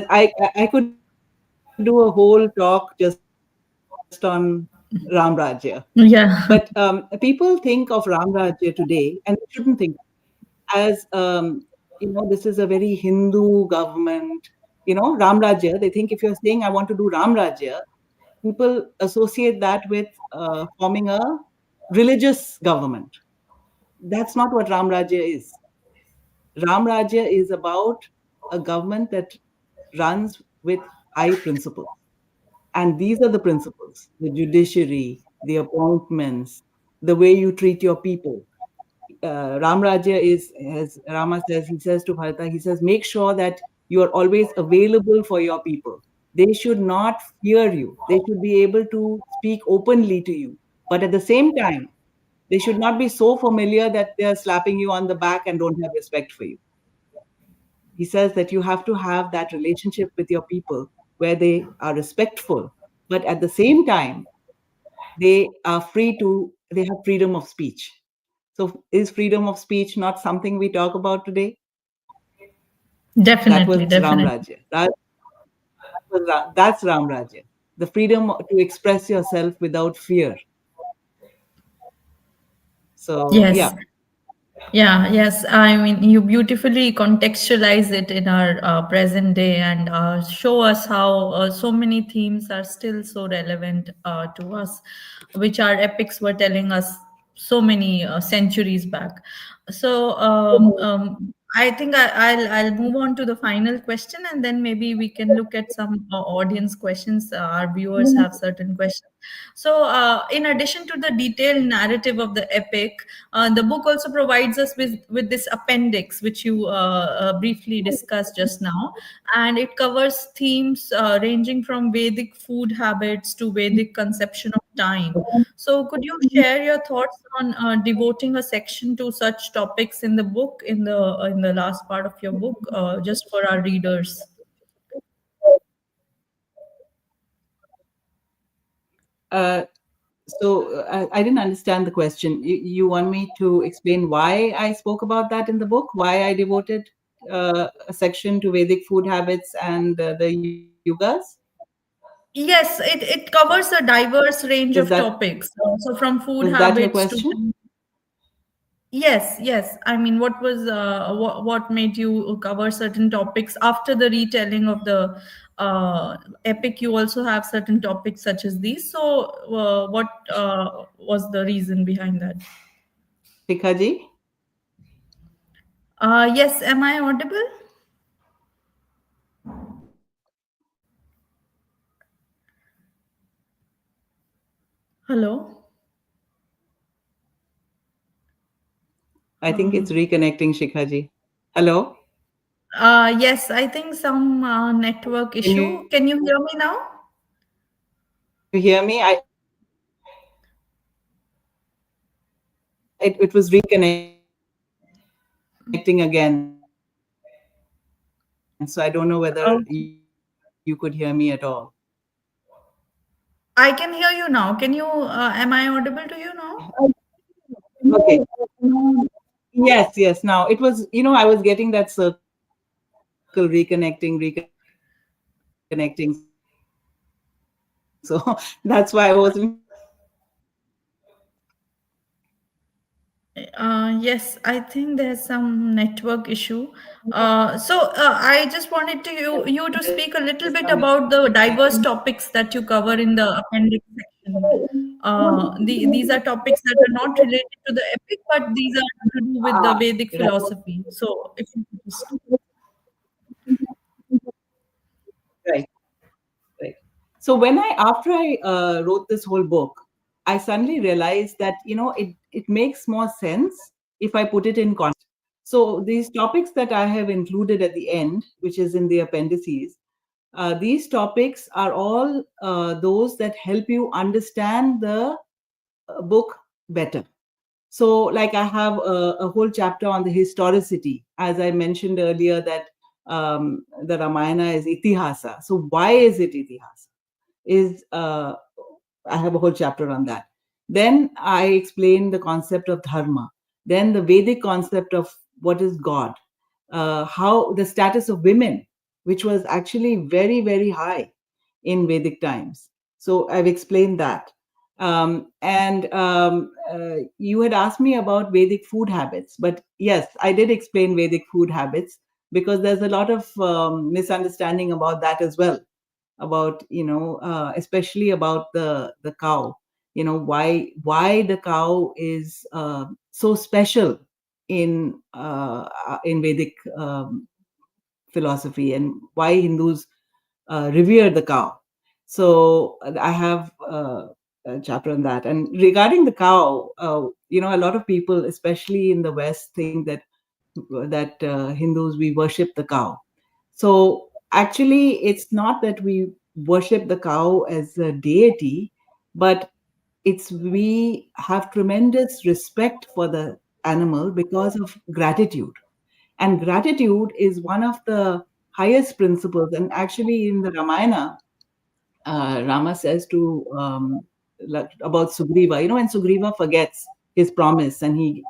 I could do a whole talk just on Ram Rajya. But people Yeah. think of Ram Rajya today, and they shouldn't think as this is a very Hindu government. Ram Rajya, they think if you're saying, I want to do Ram Rajya, people associate that with forming a religious government. That's not what Ram Rajya is. Ram Rajya is about a government that runs with high principles. And these are the principles: the judiciary, the appointments, the way you treat your people. Ram Rajya is, as Rama says, he says to Bharata, he says, make sure that you are always available for your people. They should not fear you. They should be able to speak openly to you. But at the same time, they should not be so familiar that they are slapping you on the back and don't have respect for you. He says that you have to have that relationship with your people where they are respectful, but at the same time, they have freedom of speech. So is freedom of speech not something we talk about today? That Definitely, was Ram definitely. Rajya. That's Ram Rajya. The freedom to express yourself without fear. So Yes. yeah. Yeah, yes. I mean, you beautifully contextualize it in our present day and show us how so many themes are still so relevant to us, which our epics were telling us so many centuries back. So I think I'll move on to the final question, and then maybe we can look at some audience questions. Our viewers have certain questions. So, in addition to the detailed narrative of the epic, the book also provides us with this appendix, which you briefly discussed just now, and it covers themes ranging from Vedic food habits to Vedic conception of time. So, could you share your thoughts on devoting a section to such topics in the book, in the last part of your book, just for our readers? Uh, I didn't understand the question. You want me to explain why I spoke about that in the book? Why I devoted a section to Vedic food habits and the yugas? Yes, it covers a diverse range Is of that topics. So from food was that your habits to question? yes, yes. I mean, what made you cover certain topics after the retelling of the epic? You also have certain topics such as these. So, what was the reason behind that? Shikhaji? Yes, am I audible? Hello. I think it's reconnecting, Shikhaji. Hello? Yes, I think some network Can you issue. Can you hear me now? hear me? It was reconnecting again. So I don't know whether you could hear me at all. I can hear you now. Can you? Am I audible to you now? Okay. Yes, yes. Now it was, I was getting that circle reconnecting, reconnecting. So that's why I wasn't sure whether you could hear me or not. Yes, I think there's some network issue. I just wanted to you to speak a little bit about the diverse topics that you cover in the appendix section. These are topics that are not related to the epic, but these are to do with the Vedic Right. philosophy. So, if you could just Right. Right. So after I wrote this whole book, I suddenly realized that, it makes more sense if I put it in context. So these topics that I have included at the end, which is in the appendices, these topics are all those that help you understand the book better. So, like, I have a whole chapter on the historicity, as I mentioned earlier, that the Ramayana is itihasa. So, why is it itihasa? Is I have a whole chapter on that. Then I explain the concept of dharma. Then the Vedic concept of what is God, how the status of women, which was actually very, very high in Vedic times. So I've explained that. You had asked me about Vedic food habits, but yes, I did explain Vedic food habits because there's a lot of misunderstanding about that as well. About especially about the cow. Why the cow is so special in Vedic philosophy, and why Hindus revere the cow. So I have a chapter on that. And regarding the cow, a lot of people, especially in the West, think that Hindus, we worship the cow. So actually, it's not that we worship the cow as a deity, but it's we have tremendous respect for the animal because of gratitude. And gratitude is one of the highest principles. And actually, in the Ramayana, Rama says to about Sugriva, when Sugriva forgets his promise, and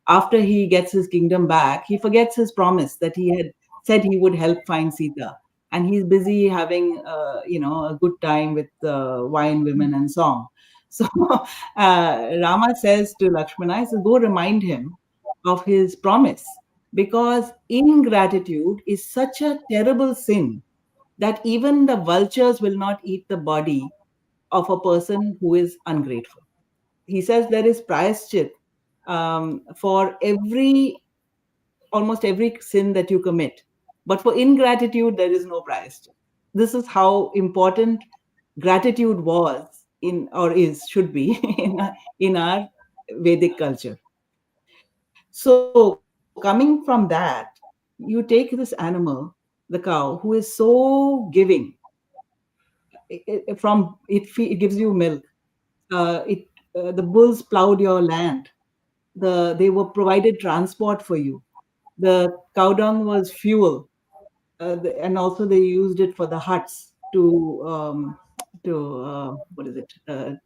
after he gets his kingdom back, he forgets his promise that he had said he would help find Sita, and he's busy having a good time with wine, women, and song. So Rama says to Lakshmana, he says, go remind him of his promise, because ingratitude is such a terrible sin that even the vultures will not eat the body of a person who is ungrateful. He says there is prayaschit for almost every sin that you commit, but for ingratitude there is no prayaschit. This is how important gratitude was in, or is, should be in our Vedic culture. So coming from that, you take this animal, the cow, who is so giving. It gives you milk. It The bulls plowed your land. They were provided transport for you. The cow dung was fuel, and also they used it for the huts to what is it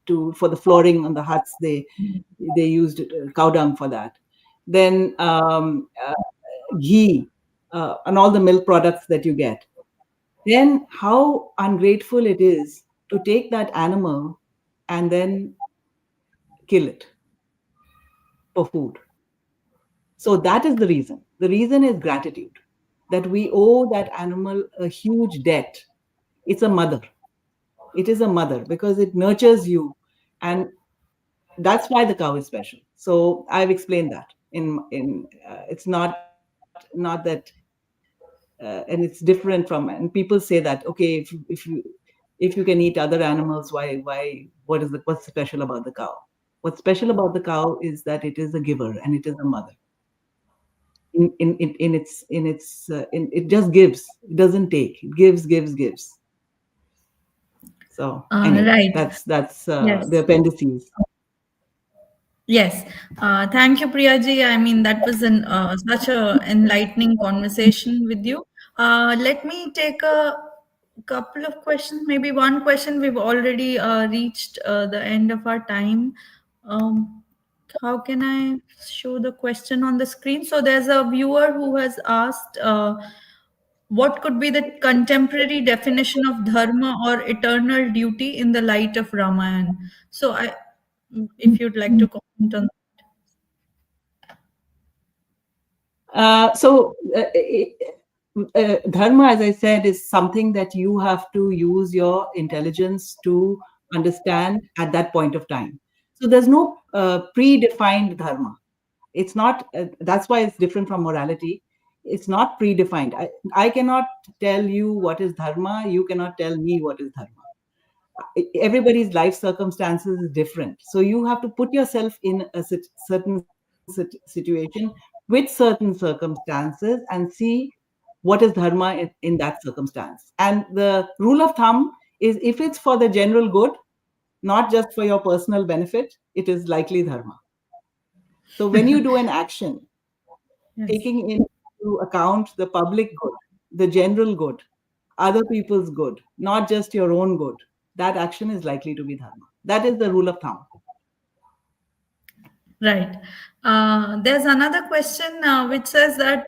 to for the flooring on the huts. They used cow dung for that. Then ghee, and all the milk products that you get. Then how ungrateful it is to take that animal and then kill it for food. So that is the reason. The reason is gratitude, that we owe that animal a huge debt. It's a mother. It is a mother because it nurtures you, and that's why the cow is special. So I've explained that. It's not that, and it's different from. And people say that, okay, if you can eat other animals, why what's special about the cow? What's special about the cow is that it is a giver and it is a mother. It just gives. It doesn't take. It gives. So anyway, Right. that's the Yes. appendices. Yes. Thank you, Priyaji. I mean, that was such a enlightening conversation with you. Let me take a couple of questions. Maybe one question. We've already reached the end of our time. Um, how can I show the question on the screen? So there's a viewer who has asked, what could be the contemporary definition of dharma or eternal duty in the light of Ramayana? So if you'd like to comment on. Dharma, as I said, is something that you have to use your intelligence to understand at that point of time. So there's no predefined dharma. It's not. That's why it's different from morality. It's not predefined. I cannot tell you what is dharma. You cannot tell me what is dharma. Everybody's life circumstances is different, so you have to put yourself in a certain situation with certain circumstances and see what is dharma in that circumstance. And the rule of thumb is, if it's for the general good, not just for your personal benefit, it is likely dharma. So when you do an action Yes. taking into account the public good, the general good, other people's good, not just your own good, that action is likely to be dharma. That is the rule of thumb. Right. There's another question which says that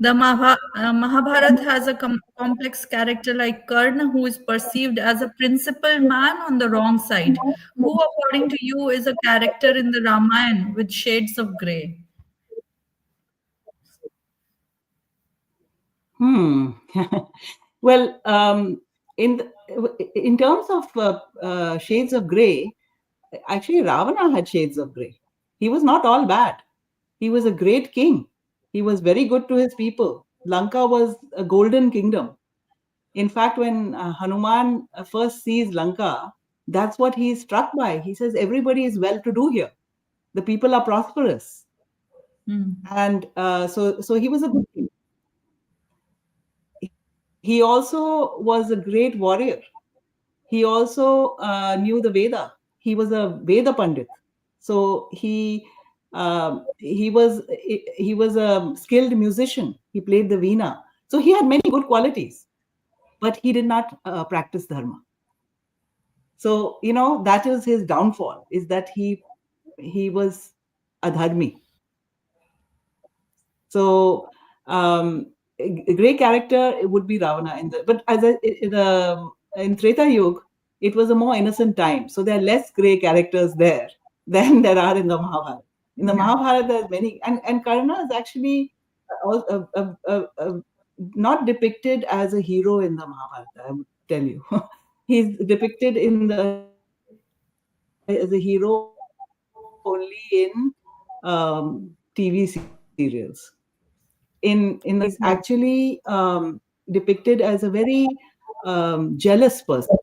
Mahabharat has a complex character like Karna, who is perceived as a principal man on the wrong side. Who, according to you, is a character in the Ramayana with shades of gray? Hmm. Well, in in terms of shades of gray, actually Ravana had shades of gray. He was not all bad. He was a great king. He was very good to his people. Lanka was a golden kingdom. In fact, when Hanuman first sees Lanka, that's what he is struck by. He says, everybody is well to do here. The people are prosperous. Hmm. And so he was a good king. He also was a great warrior. He also knew the Veda. He was a Veda Pandit. So he was a skilled musician. He played the veena. So he had many good qualities, but he did not practice dharma. So that is his downfall. Is that he was adharmi. So a great character would be Ravana. But in Treta Yuga, it was a more innocent time. So there are less grey characters there than there are in the Mahabharata. In the Yeah. Mahabharata, there's many, and Karna is actually not depicted as a hero in the Mahabharata. I would tell you, he's depicted as a hero only in TV serials. In the Mahabharata, he's Right. actually depicted as a very jealous person,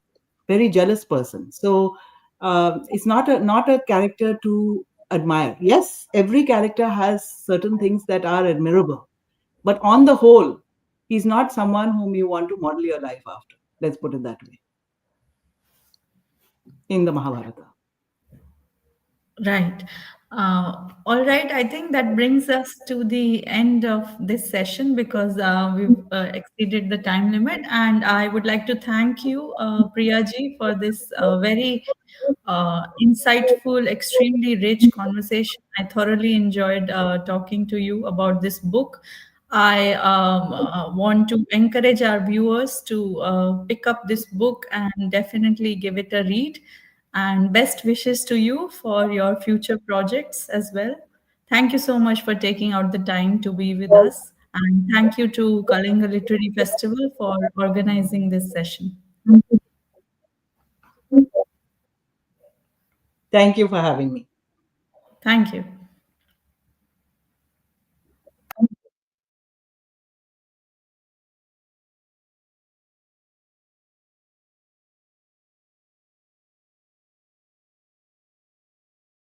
very jealous person. So it's not a character to admire. Yes, every character has certain things that are admirable, but on the whole, he's not someone whom you want to model your life after. Let's put it that way. In the Mahabharata. Right. All right. I think that brings us to the end of this session because we've exceeded the time limit. And I would like to thank you, Priya ji, for this very insightful, extremely rich conversation. I thoroughly enjoyed talking to you about this book. I want to encourage our viewers to pick up this book and definitely give it a read. And best wishes to you for your future projects as well. Thank you so much for taking out the time to be with us. And thank you to Kalinga Literary Festival for organizing this session. Thank you for having me. Thank you.